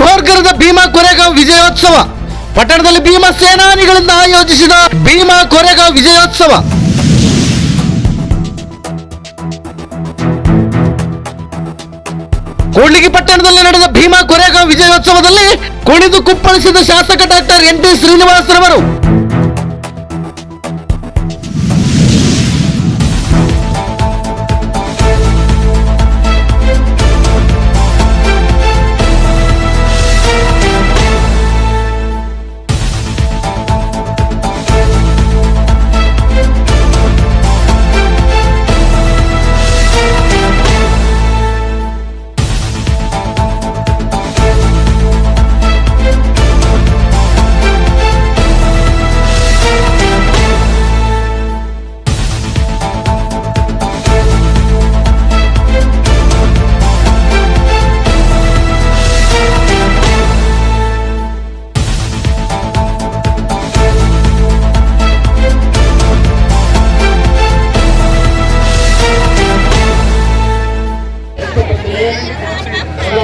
ಭೋರ್ಗರದ ಭೀಮಾ ಕೊರೆಗಾಂವ್ ವಿಜಯೋತ್ಸವ. ಪಟ್ಟಣದಲ್ಲಿ ಭೀಮಾ ಸೇನಾನಿಗಳಿಂದ ಆಯೋಜಿಸಿದ ಭೀಮಾ ಕೊರೆಗಾಂವ್ ವಿಜಯೋತ್ಸವ. ಕೂಡ್ಲಿಗಿ ಪಟ್ಟಣದಲ್ಲಿ ನಡೆದ ಭೀಮಾ ಕೊರೆಗಾಂವ್ ವಿಜಯೋತ್ಸವದಲ್ಲಿ ಕುಣಿದು ಕುಪ್ಪಳಿಸಿದ ಶಾಸಕ ಡಾಕ್ಟರ್ ಎನ್ ಟಿ ಶ್ರೀನಿವಾಸ್ ರವರು.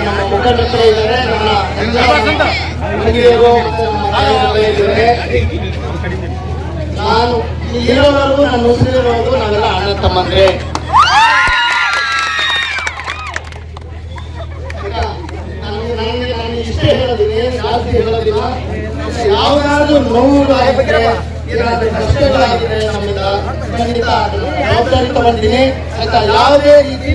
ನಮ್ಮ ಮುಖಂಡರು ಇದ್ದಾರೆ, ನಾನು ಇರೋವರೆಗೂ ನನ್ನ ಉಸಿರಿರೋದು ನಾವೆಲ್ಲ ಅಣ್ಣ ತಮ್ಮಂದ್ರೆ. ನಾನು ಇಷ್ಟೇ ಹೇಳೋದಿಲ್ಲ, ಜಾಸ್ತಿ ಹೇಳೋದಿಲ್ಲ. ಯಾವ್ದಾದ್ರು ನೋವು ಆಗಿದ್ರೆ, ಏನಾದ್ರೂ ಕಷ್ಟಗಳಾಗಿದೆ ನಮ್ಮಿಂದ, ಖಂಡಿತ ಜವಾಬ್ದಾರಿ ತಗೊಂಡಿನಿ. ಆಯ್ತಾ, ಯಾವುದೇ ರೀತಿ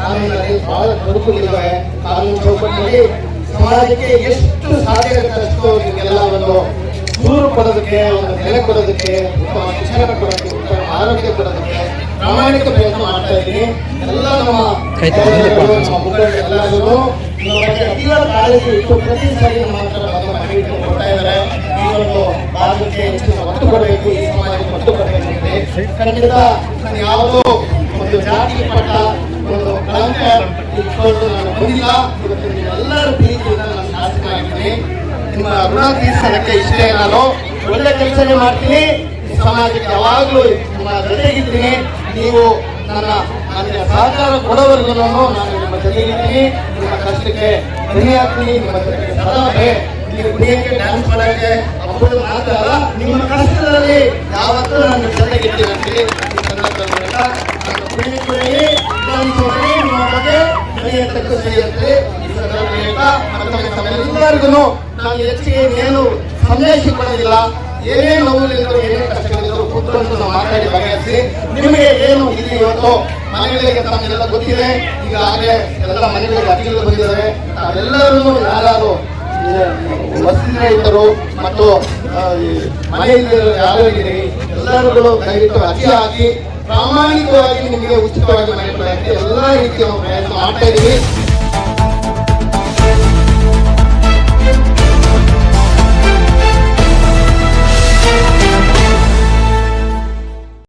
ಕಾನೂನಲ್ಲಿ ಬಹಳ ತೊಡಕುಗಳಿವೆ. ಕಾನೂನು ಚೌಕಟ್ಟಿನಲ್ಲಿ ಸಮಾಜಕ್ಕೆ ಎಷ್ಟು ಸಾಧ್ಯ ಅಷ್ಟು ನಿಮಗೆಲ್ಲ ಒಂದು ದೂರು ಕೊಡೋದಕ್ಕೆ, ಒಂದು ನೆಲೆ ಕೊಡೋದಕ್ಕೆ, ಉತ್ತಮ ಶಿಕ್ಷಣ ಕೊಡೋದಕ್ಕೆ, ಉತ್ತಮ ಆರೋಗ್ಯ ಕೊಡೋದಕ್ಕೆ ಪ್ರಾಮಾಣಿಕ ಪ್ರಯತ್ನ ಮಾಡ್ತಾ ಇದ್ದೀನಿ. ಎಲ್ಲ ನಮ್ಮ ಮುಖಂಡರೆಲ್ಲರೂ ಅತೀವ ಕಾಳಜಿ ಇಟ್ಟು ಪ್ರತಿ ಸಾರಿ ನಮ್ಮ ಹತ್ರ ಮನವಿ ಕೊಡ್ತಾ ಇದ್ದಾರೆ. ಈ ಒಂದು ಭಾಗಕ್ಕೆ ಹೆಚ್ಚಿನ ಒತ್ತು ಕೊಡಬೇಕು, ಈ ಸಮಾಜಕ್ಕೆ ಒತ್ತು ಕೊಡಬೇಕು. ಖಂಡಿತ ಯಾವುದೋ ಒಂದು ಜಾತಿ ಪಟ್ಟ ಒಂದು ಕಳಂಕ ಇಟ್ಕೊಂಡು ನಾನು ಬಂದಿಲ್ಲ. ಇವತ್ತು ಎಲ್ಲರ ಪ್ರೀತಿಯಿಂದ ನಾನು ಶಾಸಕ ಆಗಿದ್ದೀನಿ. ನಿಮ್ಮ ಋಣ ತೀರ್ಸೋದಕ್ಕೆ ಇಷ್ಟೇ. ನಾನು ಒಳ್ಳೆ ಕೆಲಸನೇ ಮಾಡ್ತೀನಿ, ಸಮಾಜಕ್ಕೆ ಯಾವಾಗಲೂ ನಿಮ್ಮ ಜೊತೆಗಿದ್ದೀನಿ. ನೀವು ನನಗೆ ಸಹಕಾರ ಕೊಡೋವರೆಗೂ ನಾನು ನಿಮ್ಮ ಜೊತೆಗಿದ್ದೀನಿ. ನಿಮ್ಮ ಕಷ್ಟಕ್ಕೆ ಧ್ವನಿ ಹಾಕ್ತೀನಿ. ನಿಮ್ಮ ಜೊತೆಗೆ ಸದಾ ನೀವು ಕುಡಿಯೋಕ್ಕೆ, ಡ್ಯಾನ್ಸ್ ಮಾಡೋಕ್ಕೆ ಅప్పుడు ಮಾತ್ರ ಅಲ್ಲ, ನಿಮ್ಮ ಕಷ್ಟದಲ್ಲಿ ಯಾವತ್ತೂ ನನ್ನ ಜೊತೆಗಿದ್ದೀನಿ ಅಂತೇಳಿ ಈ ಸಂದರ್ಭದಲ್ಲಿ ನಿಮ್ಮ ಬಗ್ಗೆ ಧ್ವನಿಯಂತಕ್ಕೂ ಸೇರಿರುತ್ತೆ. ಈ ಸಂದರ್ಭದಲ್ಲಿ ಮತ್ತೊಮ್ಮೆ ತಮ್ಮೆಲ್ಲರಿಗೂ ನಾನು ಹೆಚ್ಚಿಗೆ ಏನು ಸಂದೇಶ ಕೊಡೋದಿಲ್ಲ. ಏನೇ ನೋವುಗಳಿದ್ರು, ಏನೇ ಕಷ್ಟಗಳಿದ್ರು ಕೂತ್ಕೊಂಡು ನಾವು ಮಾತಾಡಿ ಬಗೆಹರಿಸಿ. ನಿಮಗೆ ಏನು ಇಲ್ಲಿ ಇವತ್ತು ಮನೆಗಳಿಗೆ ತಮಗೆಲ್ಲ ಗೊತ್ತಿದೆ, ಈಗಾಗಲೇ ಎಲ್ಲ ಮನೆಗಳಿಗೆ ಅರ್ಜಿಗಳು ಬಂದಿದ್ದಾವೆ. ನಾವೆಲ್ಲರೂ ಯಾರು ವಸತಿರಹಿತರು ಮತ್ತು ಮನೆಯಲ್ಲಿ ಯಾರಿದ್ದೀರಿ ಎಲ್ಲರೂ ದಯವಿಟ್ಟು ಅರ್ಜಿ ಹಾಕಿ ಪ್ರಾಮಾಣಿಕವಾಗಿ ನಿಮಗೆ ಉಚಿತವಾಗಿ ಮನೆ ಕೊಡೋಕ್ಕೆ ಎಲ್ಲ ರೀತಿಯ ಪ್ರಯತ್ನ ಮಾಡ್ತಾ ಇದ್ದೀವಿ.